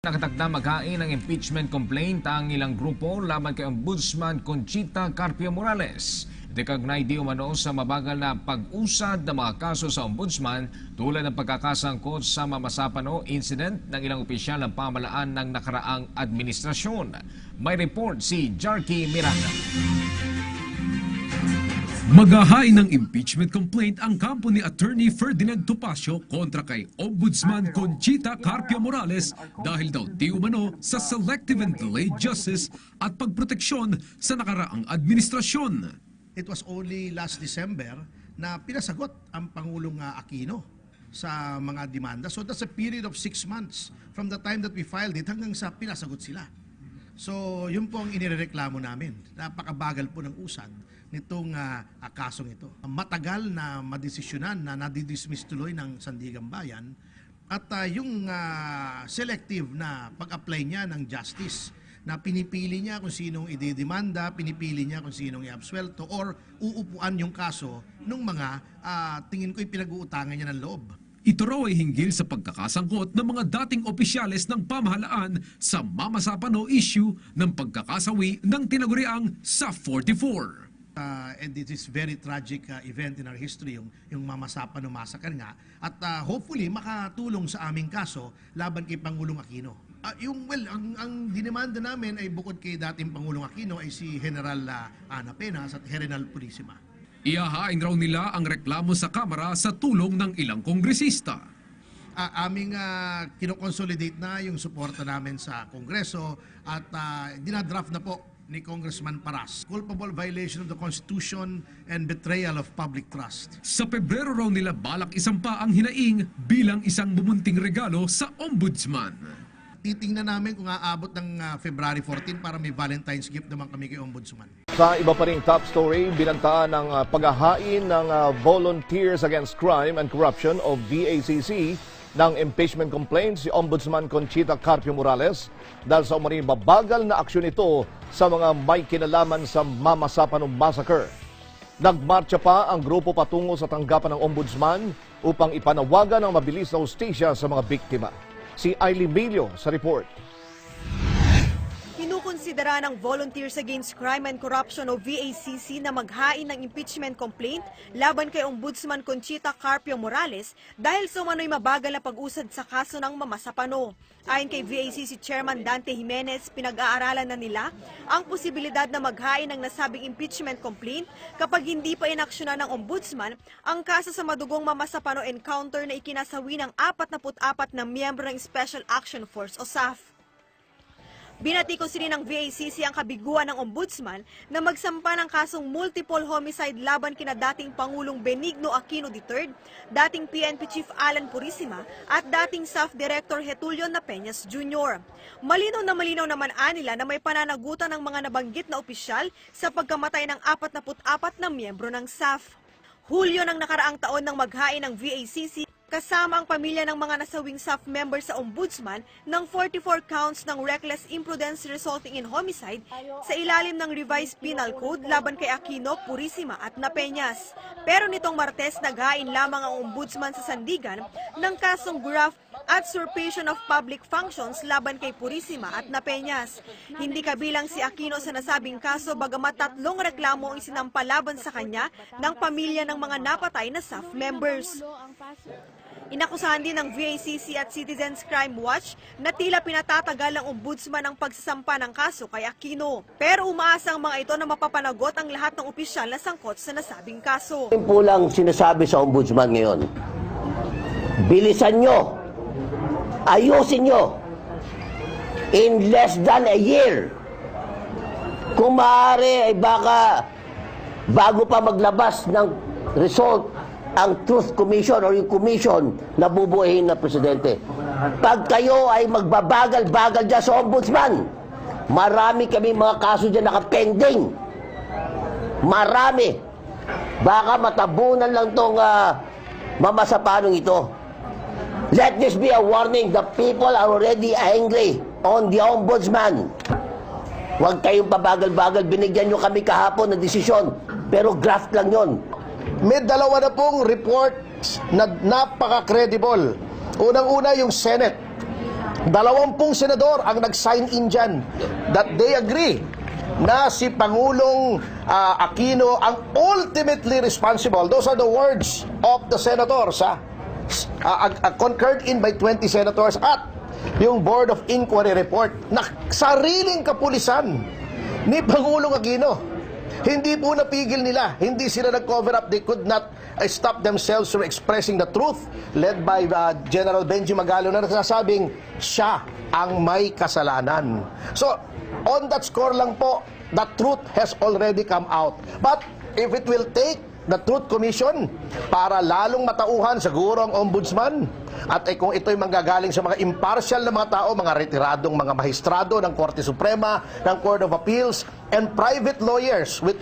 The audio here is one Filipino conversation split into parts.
Nakatakda maghain ng impeachment complaint ang ilang grupo laban kay Ombudsman Conchita Carpio Morales. Dekagnay di umano sa mabagal na pag-usad ng mga kaso sa Ombudsman tulad ng pagkakasangkot sa Mamasapano incident ng ilang opisyal ng pamahalaan ng nakaraang administrasyon. May report si Jarky Miranda. Maghahain ng impeachment complaint ang kampo ni Attorney Ferdinand Topacio kontra kay Ombudsman Conchita Carpio Morales dahil daw di umano sa selective and delayed justice at pagproteksyon sa nakaraang administrasyon. It was only last December na pinasagot ang Pangulong Aquino sa mga demanda. So that's a period of 6 months from the time that we filed it hanggang sa pinasagot sila. So yun po ang inireklamo namin. Napakabagal po ng usad nitong kasong ito. Matagal na madesisyonan na nadidismiss tuloy ng Sandigan Bayan at yung selective na pag-apply niya ng justice na pinipili niya kung sinong ididemanda, pinipili niya kung sinong i-absuelto or uupuan yung kaso ng mga tingin ko'y pinag-uutangan niya ng loob. Ito raw ay hinggil sa pagkakasangkot ng mga dating opisyales ng pamahalaan sa Mamasapano issue ng pagkakasawi ng tinaguriang SAF-44. And it is very tragic event in our history, yung Mamasapano massacre nga. At hopefully makatulong sa aming kaso laban kay Pangulong Aquino. Ang dinemanda namin ay bukod kay dating Pangulong Aquino ay si General Ana Penas at General Purisima. Ihahain raw nila ang reklamo sa Kamara sa tulong ng ilang kongresista. Aming kinoconsolidate na yung suporta namin sa Kongreso at dinadraft na po ni Congressman Paras. Culpable violation of the Constitution and betrayal of public trust. Sa Pebrero raw nila balak isampa ang hinaing bilang isang bumunting regalo sa Ombudsman. Titingnan namin kung aabot ng February 14 para may Valentine's gift naman kami kay Ombudsman. Sa iba pa ring top story, binantaan ng paghahain ng Volunteers Against Crime and Corruption o VACC ng impeachment complaint si Ombudsman Conchita Carpio Morales dahil sa umaring babagal na aksyon ito sa mga may kinalaman sa Mamasapano massacre. Nagmarcha pa ang grupo patungo sa tanggapan ng Ombudsman upang ipanawagan ang mabilis na hustisya sa mga biktima. Si Aileen Milio sa report. Kinukonsidera ng Volunteers Against Crime and Corruption o VACC na maghain ng impeachment complaint laban kay Ombudsman Conchita Carpio Morales dahil sa umano'y mabagal na pag-usad sa kaso ng Mamasapano. Ayon kay VACC Chairman Dante Jimenez, pinag-aaralan na nila ang posibilidad na maghain ng nasabing impeachment complaint kapag hindi pa inaksyonan ng Ombudsman ang kaso sa madugong Mamasapano encounter na ikinasawi ng 44 na miyembro ng Special Action Force o SAF. Binatikos rin ng VACC ang kabiguan ng Ombudsman na magsampa ng kasong multiple homicide laban kina dating Pangulong Benigno Aquino III, dating PNP Chief Alan Purisima at dating SAF Director Getulio Napeñas Jr. Malinaw naman anila na may pananagutan ng mga nabanggit na opisyal sa pagkamatay ng 44 na miyembro ng SAF. Hulyo ng nakaraang taon nang maghain ng VACC kasama ang pamilya ng mga nasawing SAF members sa Ombudsman ng 44 counts ng reckless imprudence resulting in homicide sa ilalim ng revised penal code laban kay Aquino, Purisima at Napeñas. Pero nitong Martes, naghain lamang ang Ombudsman sa Sandigan ng kasong graft at usurpation of public functions laban kay Purisima at Napeñas. Hindi kabilang si Aquino sa nasabing kaso bagamat 3 reklamo ang isinampa laban sa kanya ng pamilya ng mga napatay na SAF members. Inakusahan din ng VACC at Citizens Crime Watch na tila pinatatagal ng Ombudsman ang pagsasampa ng kaso kay Aquino. Pero umaasa ang mga ito na mapapanagot ang lahat ng opisyal na sangkot sa nasabing kaso. Ito po lang sinasabi sa Ombudsman ngayon. Bilisan nyo. Ayusin nyo. In less than a year. Kung maaari ay baka bago pa maglabas ng result ang Truth Commission or yung commission na bubuuin na presidente. Pag kayo ay magbabagal-bagal dyan sa Ombudsman, marami kami mga kaso dyan nakapending. Marami. Baka matabunan lang itong Mamasapanong ito. Let this be a warning. The people are already angry on the Ombudsman. Huwag kayong pabagal-bagal. Binigyan nyo kami kahapon ng desisyon. Pero graft lang yon. May 2 na pong report na napaka-credible. Unang-una yung Senate. 20 senador ang nag-sign in dyan that they agree na si Pangulong Aquino ang ultimately responsible. Those are the words of the senators, concurred in by 20 senators at yung Board of Inquiry report na sariling kapulisan ni Pangulong Aquino. Hindi po napigil nila. Hindi sila nag-cover up. They could not stop themselves from expressing the truth, led by General Benji Magalo na nasasabing siya ang may kasalanan. So, on that score lang po, the truth has already come out. But if it will take the Truth Commission para lalong matauhan siguro ang ombudsman, at kung ito'y manggagaling sa mga impartial na mga tao, mga retiradong mga mahistrado ng Korte Suprema, ng Court of Appeals, and private lawyers with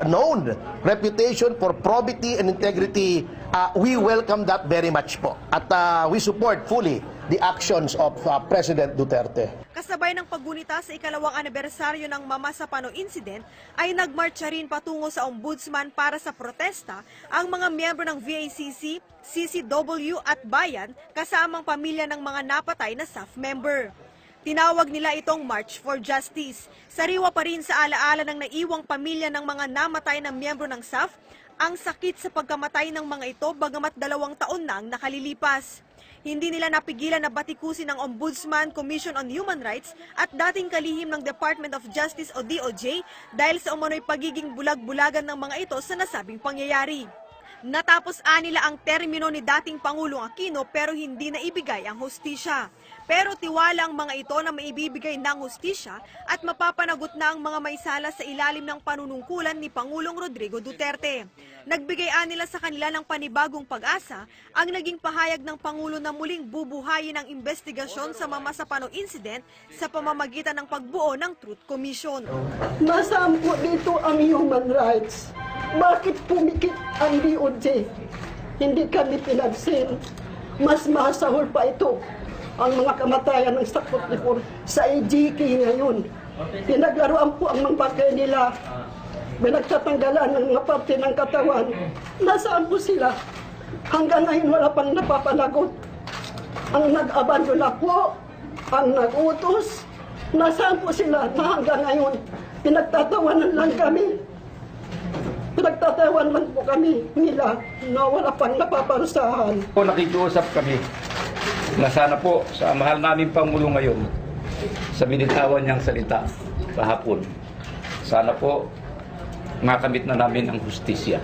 known reputation for probity and integrity, we welcome that very much po. At we support fully the actions of President Duterte. Kasabay ng paggunita sa ikalawang anibersaryo ng Mama Sapano Incident, ay nagmarcha rin patungo sa Ombudsman para sa protesta ang mga miyembro ng VACC, CCW at Bayan kasamang pamilya ng mga napatay na staff member. Tinawag nila itong March for Justice. Sariwa pa rin sa alaala ng naiwang pamilya ng mga namatay na miyembro ng SAF ang sakit sa pagkamatay ng mga ito bagamat 2 taon na ang nakalilipas. Hindi nila napigilan na batikusin ng Ombudsman, Commission on Human Rights at dating kalihim ng Department of Justice o DOJ dahil sa umano'y pagiging bulag-bulagan ng mga ito sa nasabing pangyayari. Natapos nila ang termino ni dating Pangulong Aquino pero hindi na ibigay ang hustisya. Pero tiwala ang mga ito na maibibigay ng hustisya at mapapanagot na ang mga may sala sa ilalim ng panunungkulan ni Pangulong Rodrigo Duterte. Nagbigay nila sa kanila ng panibagong pag-asa ang naging pahayag ng Pangulo na muling bubuhayin ang investigasyon sa Mama Sapano Incident sa pamamagitan ng pagbuo ng Truth Commission. Nasaan po dito ang human rights? Bakit pumikit ang DOJ? Hindi kami pinagsin. Mas masahol pa ito ang mga kamatayan ng Sakot Lipor sa EJK ngayon. Pinaglaruan po ang mga bagay nila. Pinagtatanggalan ng mga parte ng katawan. Nasaan po sila? Hanggang ngayon wala pang napapanagot. Ang nag-abandona po, ang nag-utos, nasaan po sila na hanggang ngayon pinagtatawanan lang kami. Pinagtatawan lang po kami nila na wala pang napaparusahan. Nakikiusap kami na sana po sa mahal namin Pangulo ngayon sa binitawan niyang salita kahapon. Sana po makamit na namin ang hustisya.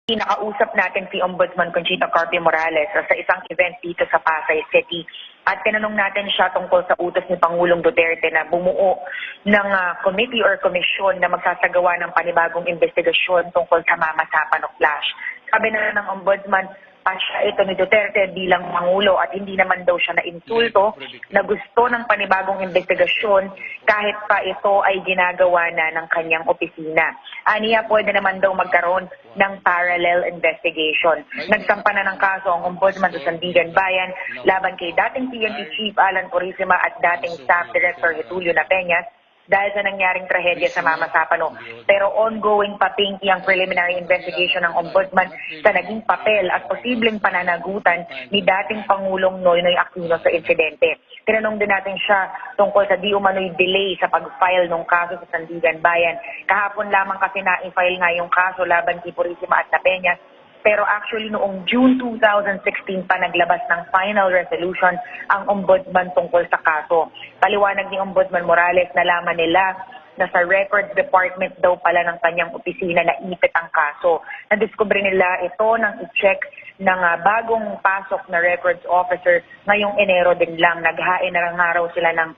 Nakausap natin si Ombudsman Conchita Carpio Morales sa isang event dito sa Pasay City at tinanong natin siya tungkol sa utos ni Pangulong Duterte na bumuo ng committee or komisyon na magsasagawa ng panibagong investigasyon tungkol sa Mama Sapano Flash. Sabi na ng Ombudsman, siya ito ni Duterte bilang Pangulo at hindi naman daw siya na-insulto na gusto ng panibagong investigasyon kahit pa ito ay ginagawa na ng kanyang opisina. Aniya, pwede naman daw magkaroon ng parallel investigation. Nagsampa na ng kaso ang Ombudsman sa Sandigan Bayan laban kay dating PNP Chief Alan Purisima at dating Staff Director Getulio Napeñas dahil sa nangyaring trahedya sa Mama Sapano. Pero ongoing pa, Pinky, ang preliminary investigation ng Ombudsman sa naging papel at posibleng pananagutan ni dating Pangulong Noynoy Aquino sa insidente. Tinanong din natin siya tungkol sa di umano'y delay sa pag-file ng kaso sa Sandigan Bayan. Kahapon lamang kasi na-file nga yung kaso laban kay Purisima at Napeñas. Pero actually noong June 2016 pa naglabas ng final resolution ang Ombudsman tungkol sa kaso. Paliwanag ni Ombudsman Morales na laman nila na sa Records Department daw pala ng kanyang opisina na ipit ang kaso. Nadiskubre nila ito nang i-check ng bagong pasok na records officer ngayong Enero din lang. Naghain na lang araw sila ng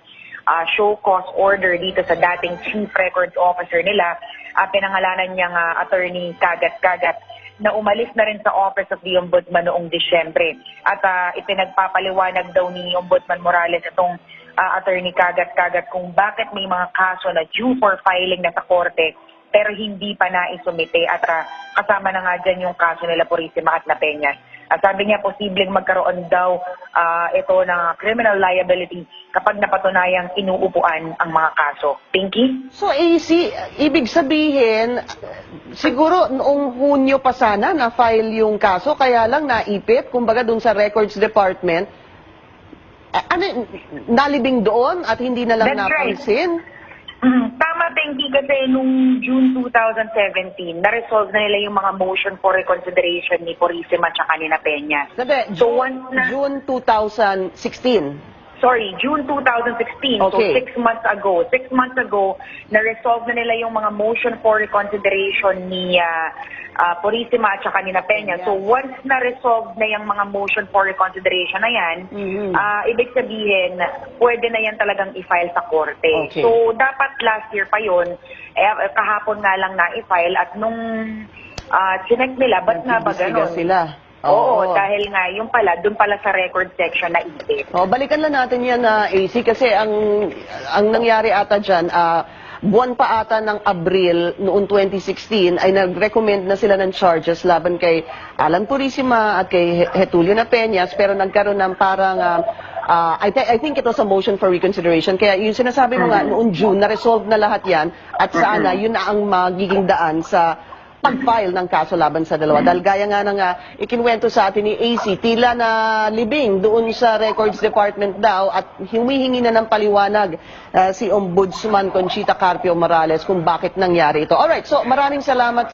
show cause order dito sa dating Chief Records Officer nila. Pinangalanan niyang Attorney Kagat-Kagat na umalis na rin sa Office of the Ombudsman noong Disyembre. At ipinagpapaliwanag daw ni Ombudsman Morales itong Attorney Kagat-Kagat kung bakit may mga kaso na due for filing na sa korte pero hindi pa naisumite at kasama na nga dyan yung kaso nila Purisima at Napeñas. Sabi niya posibleng magkaroon daw ito ng criminal liability kapag napatunayang inuupuan ang mga kaso. Pinky? So AC, ibig sabihin, siguro noong Hunyo pa sana na-file yung kaso, kaya lang naipit, kumbaga dun sa Records Department. nalibing doon at hindi na lang That's right. napansin? Tama, Benji, kasi nung June 2017, na-resolve na nila yung mga motion for reconsideration ni Purisima at ni Na Peña. Sabi, So, once na- June 2016. Sorry, June 2016, so Okay. 6 months ago. 6 months ago, na-resolve na nila yung mga motion for reconsideration ni Purisima at ni Na Peña. So once na-resolve na yung mga motion for reconsideration na yan, ibig sabihin, pwede na yan talagang i-file sa korte. Okay. So dapat last year pa yun, kahapon nga lang na-i-file at nung chinek nila, ba't nga ba Nagtitigas ganon? sila. Oo, dahil nga yung pala, dun pala sa record section na ipit. Balikan lang natin yan na AC kasi ang nangyari ata dyan, buwan pa ata ng Abril noong 2016 ay nag-recommend na sila ng charges laban kay Alan Purisima at kay Getulio Na Peñas, pero nagkaroon ng parang I think it was a motion for reconsideration. Kaya yung sinasabi mo nga noong June, na-resolve na lahat yan at sana yun na ang magiging daan sa pag-file ng kaso laban sa dalawa. Dahil gaya nga ng ikinwento sa atin ni AC, tila na libing doon sa Records Department daw at humihingi na ng paliwanag si Ombudsman Conchita Carpio Morales kung bakit nangyari ito. Alright, so maraming salamat.